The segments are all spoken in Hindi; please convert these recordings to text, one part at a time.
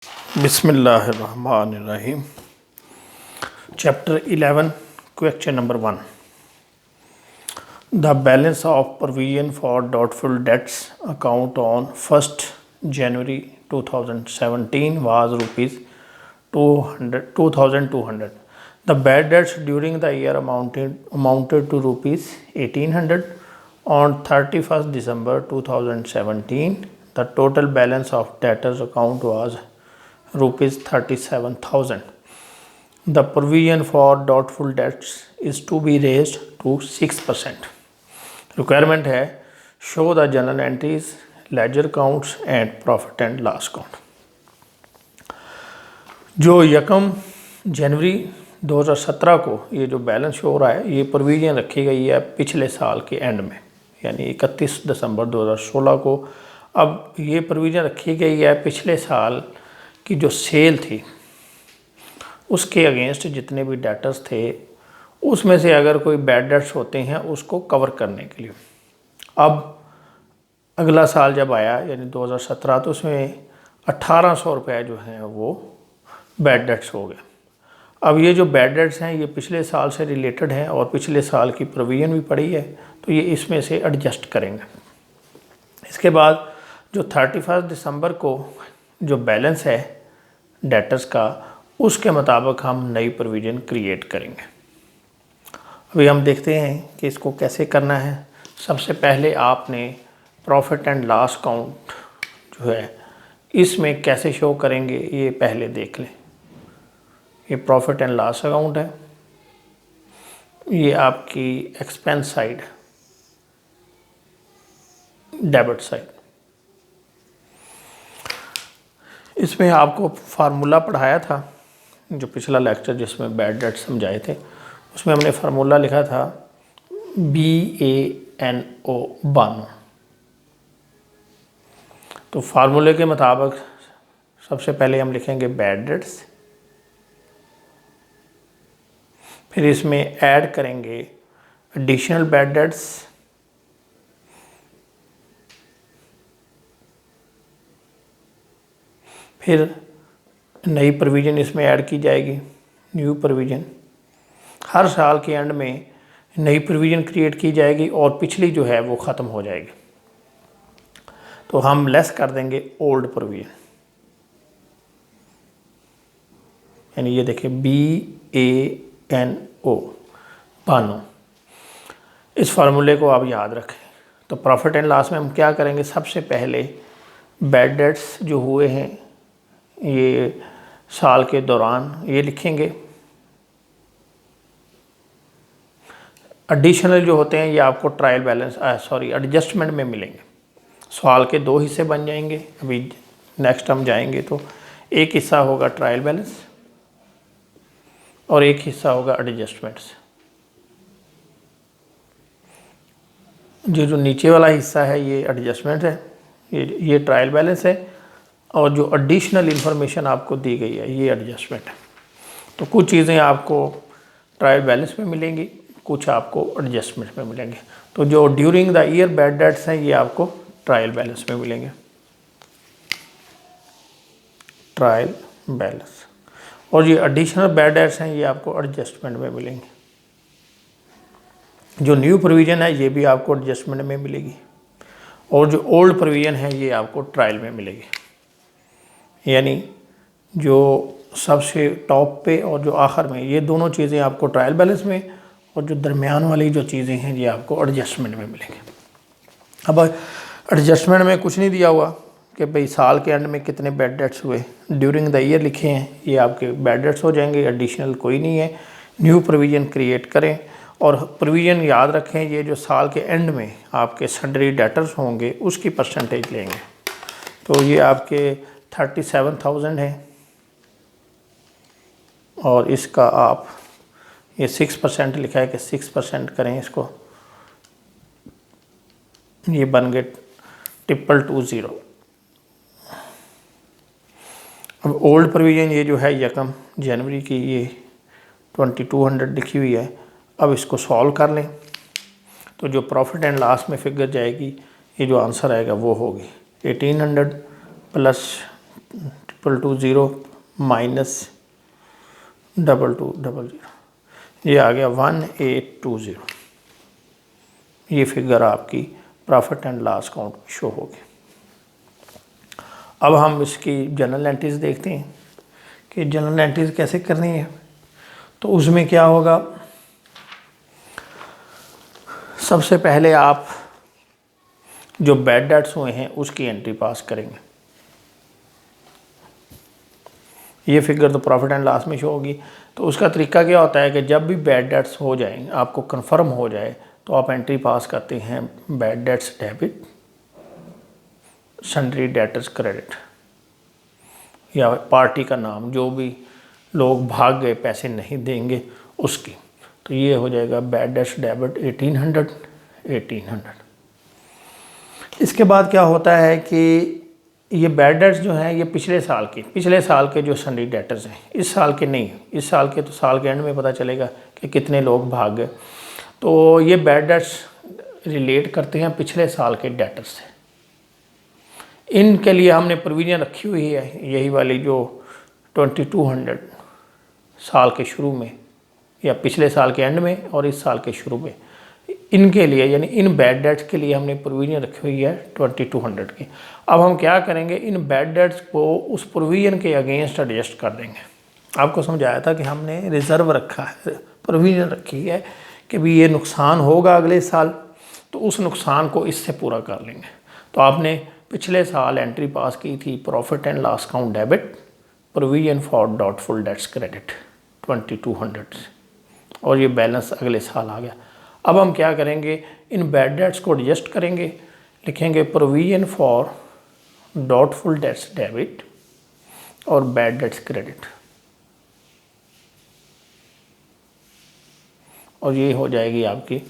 Bismillahirrahmanirrahim. Chapter 11, question number 1. The balance of provision for doubtful debts account on 1st January 2017 was rupees 2,200. The bad debts during the year amounted to rupees 1,800. On 31st December 2017, the total balance of debtors account was rupees 37,000. The provision for doubtful debts is to be raised to 6%. Requirement है show the journal entries, ledger accounts and profit and loss account. जो 1 जनवरी 2017 को ये जो बैलेंस शो हो रहा है ये प्रोविजन रखी गई है पिछले साल के एंड में, यानी 31 दिसंबर 2016 को। अब ये प्रोविजन रखी गई है पिछले साल की जो सेल थी उसके अगेंस्ट जितने भी डेटर्स थे उसमें से अगर कोई बैड डेट्स होते हैं उसको कवर करने के लिए। अब अगला साल जब आया यानी 2017 तो उसमें 1800 रुपये जो हैं वो बैड डेट्स हो गए। अब ये जो बैड डेट्स हैं ये पिछले साल से रिलेटेड हैं और पिछले साल की प्रोविजन भी पड़ी है तो ये इसमें से एडजस्ट करेंगे। इसके बाद जो 31 दिसंबर को जो बैलेंस है डेटर्स का उसके मुताबिक हम नई प्रोविज़न क्रिएट करेंगे। अभी हम देखते हैं कि इसको कैसे करना है। सबसे पहले आपने प्रॉफिट एंड लॉस अकाउंट जो है इसमें कैसे शो करेंगे ये पहले देख लें। ये प्रॉफिट एंड लॉस अकाउंट है, ये आपकी एक्सपेंस साइड, डेबिट साइड। इसमें आपको फार्मूला पढ़ाया था जो पिछला लेक्चर जिसमें बैड डेट समझाए थे उसमें हमने फार्मूला लिखा था BANO बानो। तो फार्मूले के मुताबिक सबसे पहले हम लिखेंगे बैड डेट्स, फिर इसमें ऐड करेंगे एडिशनल बैड डेट्स, फिर नई प्रोविज़न इसमें ऐड की जाएगी, न्यू प्रोविज़न। हर साल के एंड में नई प्रोविज़न क्रिएट की जाएगी और पिछली जो है वो ख़त्म हो जाएगी। तो हम लेस कर देंगे ओल्ड प्रोविज़न, यानी ये देखिए BANO बानो। इस फार्मूले को आप याद रखें। तो प्रॉफिट एंड लॉस में हम क्या करेंगे, सबसे पहले बैड डेट्स जो हुए हैं ये साल के दौरान ये लिखेंगे। एडिशनल जो होते हैं ये आपको ट्रायल बैलेंस एडजस्टमेंट में मिलेंगे। साल के 2 हिस्से बन जाएंगे। अभी नेक्स्ट हम जाएंगे तो एक हिस्सा होगा ट्रायल बैलेंस और एक हिस्सा होगा एडजस्टमेंट्स। जो नीचे वाला हिस्सा है ये एडजस्टमेंट है, ये ट्रायल बैलेंस है और जो एडिशनल इन्फॉर्मेशन आपको दी गई है ये एडजस्टमेंट है। तो कुछ चीज़ें आपको ट्रायल बैलेंस में मिलेंगी, कुछ आपको एडजस्टमेंट में मिलेंगे। तो जो during the year bad debts हैं ये आपको ट्रायल बैलेंस में मिलेंगे, ट्रायल बैलेंस। और ये एडिशनल बैड डेट्स हैं ये आपको एडजस्टमेंट में मिलेंगे। जो न्यू प्रोविज़न है ये भी आपको एडजस्टमेंट में मिलेगी और जो ओल्ड प्रोविज़न है ये आपको ट्रायल में मिलेगी। यानी जो सबसे टॉप पे और जो आखिर में ये दोनों चीज़ें आपको ट्रायल बैलेंस में और जो दरमियान वाली जो चीज़ें हैं ये आपको एडजस्टमेंट में मिलेंगे। अब एडजस्टमेंट में कुछ नहीं दिया हुआ कि भाई साल के एंड में कितने बैड डेट्स हुए, ड्यूरिंग द ईयर लिखे हैं ये आपके बैड डेट्स हो जाएंगे। एडिशनल कोई नहीं है। न्यू प्रोविज़न क्रिएट करें और प्रोविज़न याद रखें ये जो साल के एंड में आपके सन्ड्री डेटर्स होंगे उसकी परसेंटेज लेंगे। तो ये आपके 37,000 है और इसका आप ये 6% लिखा है कि 6% करें इसको, ये बन गए 220। अब ओल्ड प्रोविज़न ये जो है 1 जनवरी की ये 2200 लिखी हुई है। अब इसको सॉल्व कर लें तो जो प्रॉफिट एंड लॉस में फिगर जाएगी ये जो आंसर आएगा वो होगी 1800 प्लस 222 माइनस 2200, ये आ गया 1820। ये फिगर आपकी प्रॉफिट एंड लॉस अकाउंट में शो होगी। अब हम इसकी जनरल एंट्रीज देखते हैं कि जनरल एंट्रीज कैसे करनी है। तो उसमें क्या होगा, सबसे पहले आप जो बैड डेट्स हुए हैं उसकी एंट्री पास करेंगे। ये फिगर तो प्रॉफिट एंड लॉस में शो होगी। तो उसका तरीका क्या होता है कि जब भी बैड डेट्स हो जाएं, आपको कंफर्म हो जाए, तो आप एंट्री पास करते हैं bad debts debit, sundry debtors credit, या पार्टी का नाम, जो भी लोग भाग गए पैसे नहीं देंगे उसकी। तो ये हो जाएगा बैड डेट्स डेबिट 1800। इसके बाद क्या होता है कि ये बैड डेट्स जो हैं ये पिछले साल के जो सन्ड्री डेटर्स हैं, इस साल के नहीं, इस साल के तो साल के एंड में पता चलेगा कि कितने लोग भाग गए। तो ये बैड डेट्स रिलेट करते हैं पिछले साल के डेटर्स से। इनके लिए हमने प्रोविजन रखी हुई है, यही वाली जो 2200 साल के शुरू में या पिछले साल के एंड में और इस साल के शुरू में, इनके लिए यानी इन बैड डेट्स के लिए हमने प्रोविजन रखी हुई है 2200 की। अब हम क्या करेंगे, इन बैड डेट्स को उस प्रोविजन के अगेंस्ट एडजस्ट कर देंगे। आपको समझाया था कि हमने रिज़र्व रखा है, प्रोविजन रखी है कि भी ये नुकसान होगा अगले साल, तो उस नुकसान को इससे पूरा कर लेंगे। तो आपने पिछले साल एंट्री पास की थी profit and loss account debit, provision for doubtful debts credit 2200, और ये बैलेंस अगले साल आ गया। अब हम क्या करेंगे, इन बैड डेट्स को एडजस्ट करेंगे, लिखेंगे provision for doubtful debts debit और बैड डेट्स क्रेडिट, और ये हो जाएगी आपकी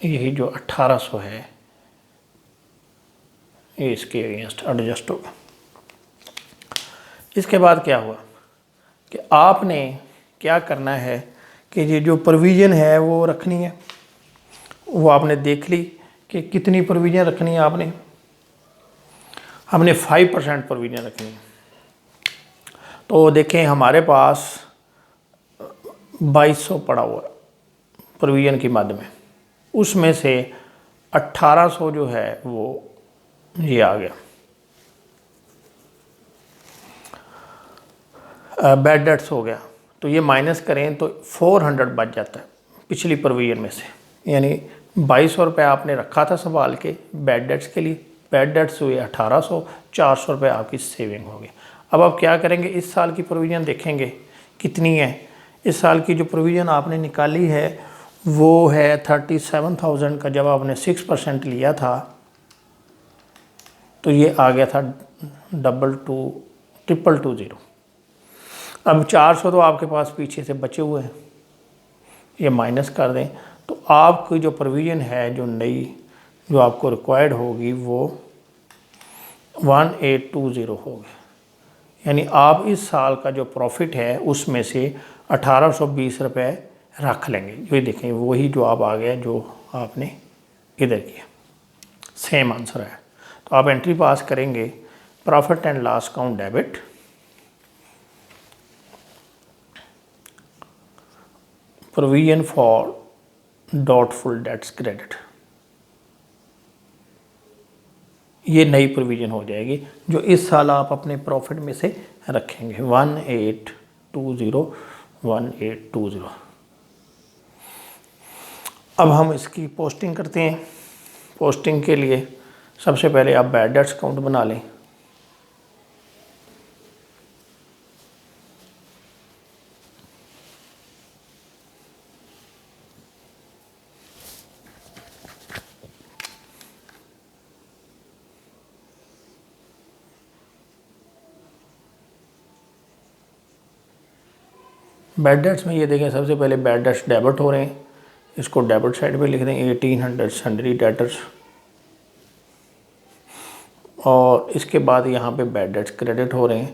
यही जो 1800 है, ये इसके अगेंस्ट एडजस्ट होगा। इसके बाद क्या हुआ कि आपने क्या करना है कि ये जो प्रोविज़न है वो रखनी है। वो आपने देख ली कि कितनी प्रोविज़न रखनी है आपने, हमने 5% प्रोविज़न रखनी है। तो देखें हमारे पास 2200 पड़ा हुआ है प्रोविज़न की मद में, उसमें से 1800 जो है वो ये आ गया बैड डेट्स हो गया। तो ये माइनस करें तो 400 बच जाता है पिछली प्रोविजन में से, यानी 2200 रुपये आपने रखा था संभाल के बैड डेट्स के लिए, बैड डेट्स हुए 1800, 400 रुपये आपकी सेविंग हो गई। अब आप क्या करेंगे, इस साल की प्रोविज़न देखेंगे कितनी है। इस साल की जो प्रोविज़न आपने निकाली है वो है 37,000 का, जब आपने 6% लिया था तो ये आ गया था 2220। अब 400 तो आपके पास पीछे से बचे हुए हैं, ये माइनस कर दें तो आपकी जो प्रोविज़न है जो नई जो आपको रिक्वायर्ड होगी वो 1820 होगी। यानी आप इस साल का जो प्रॉफिट है उसमें से 1820 रुपये रख लेंगे। ये देखें वही जो आप आ गया जो आपने इधर किया, सेम आंसर है। तो आप एंट्री पास करेंगे profit and loss account debit, provision for doubtful debts credit, ये नई प्रोविजन हो जाएगी जो इस साल आप अपने प्रॉफिट में से रखेंगे 1820। अब हम इसकी पोस्टिंग करते हैं। पोस्टिंग के लिए सबसे पहले आप बैड डेट्स अकाउंट बना लें। बैड डेट्स में ये देखें सबसे पहले बैड डेट्स डेबिट हो रहे हैं, इसको डेबिट साइड पे लिख दें 1800 सन्ड्री डेटर्स, और इसके बाद यहाँ पे बैड डेट्स क्रेडिट हो रहे हैं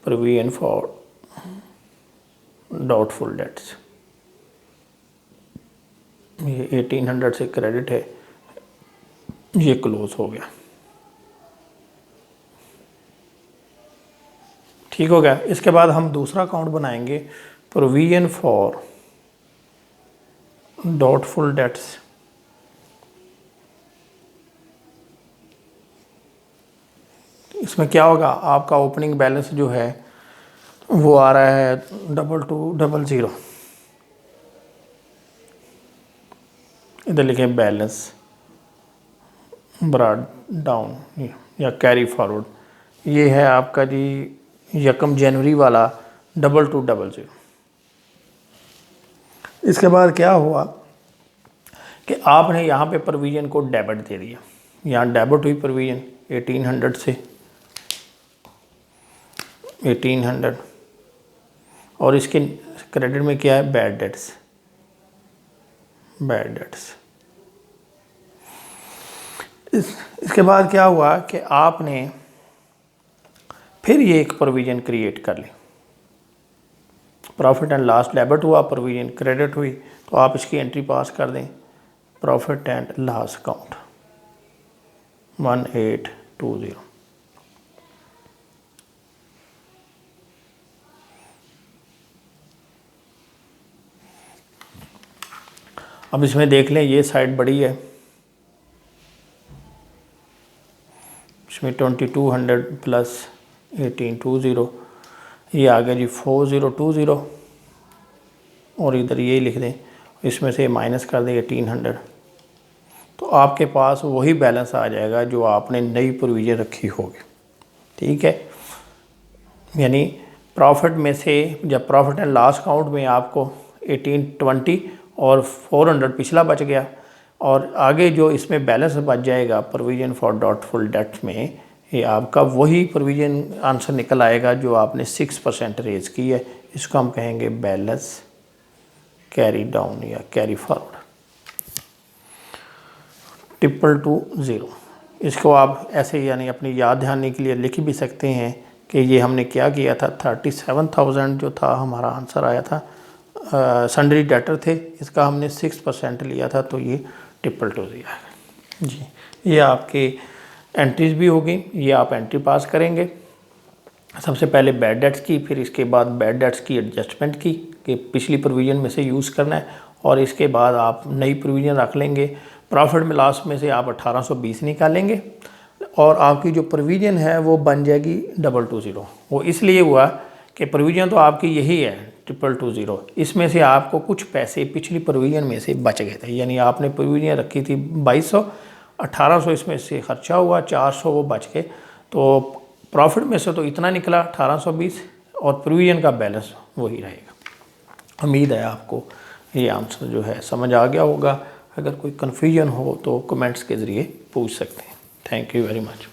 प्रोविजन फॉर डाउटफुल डेट्स, ये 1800 से क्रेडिट है, ये क्लोज हो गया। ठीक हो गया। इसके बाद हम दूसरा अकाउंट बनाएंगे, प्रोविजन फॉर डाउटफुल डेट्स। इसमें क्या होगा, आपका ओपनिंग बैलेंस जो है वो आ रहा है 2200। इधर लिखें बैलेंस ब्रॉड डाउन या कैरी फॉरवर्ड। ये है आपका जी 1 जनवरी वाला 2200। इसके बाद क्या हुआ कि आपने यहाँ पे प्रोविज़न को डेबिट दे दिया। यहाँ डेबिट हुई प्रोविज़न 1800 से 1800, और इसके क्रेडिट में क्या है, बैड डेट्स। इसके बाद क्या हुआ कि आपने फिर ये एक प्रोविज़न क्रिएट कर ली। प्रॉफिट एंड लॉस डेबिट हुआ, प्रोविज़न क्रेडिट हुई, तो आप इसकी एंट्री पास कर दें, प्रॉफिट एंड लॉस अकाउंट 1820। अब इसमें देख लें, ये साइड बड़ी है, इसमें 2200 प्लस 1820, ये आ गया जी 4020, और इधर ये लिख दें, इसमें से माइनस कर दें 1800, तो आपके पास वही बैलेंस आ जाएगा जो आपने नई प्रोविज़न रखी होगी। ठीक है, यानी प्रॉफिट में से जब प्रॉफिट एंड लॉस अकाउंट में आपको 1820 और 400 पिछला बच गया, और आगे जो इसमें बैलेंस बच जाएगा प्रोविज़न फॉर डाउटफुल डेट्स में, ये आपका वही प्रोविज़न आंसर निकल आएगा जो आपने 6% रेज की है। इसको हम कहेंगे बैलेंस कैरी डाउन या कैरी फॉरवर्ड 220। इसको आप ऐसे यानी अपनी याद ध्यान के लिए लिख भी सकते हैं कि ये हमने क्या किया था, 37,000 जो था हमारा आंसर आया था, सन्ड्री डेटर थे, इसका हमने 6% लिया था, तो ये 220 आएगा जी। ये आपके एंट्रीज भी होगी, ये आप एंट्री पास करेंगे। सबसे पहले बैड डेट्स की, फिर इसके बाद बैड डेट्स की एडजस्टमेंट की कि पिछली प्रोविज़न में से यूज़ करना है, और इसके बाद आप नई प्रोविज़न रख लेंगे। प्रॉफिट में लॉस में से आप 1820 निकालेंगे, और आपकी जो प्रोविज़न है वो बन जाएगी 220। वो इसलिए हुआ कि प्रोविज़न तो आपकी यही है 220, इसमें से आपको कुछ पैसे पिछली प्रोविज़न में से बच गए थे, यानी आपने प्रोविज़न रखी थी 2200, 1800 इसमें से खर्चा हुआ, 400 वो बच गए, तो प्रॉफिट में से तो इतना निकला 1820, और प्रोविज़न का बैलेंस वही रहेगा। उम्मीद है आपको ये आंसर जो है समझ आ गया होगा। अगर कोई कन्फ्यूजन हो तो कमेंट्स के ज़रिए पूछ सकते हैं। Thank you very much.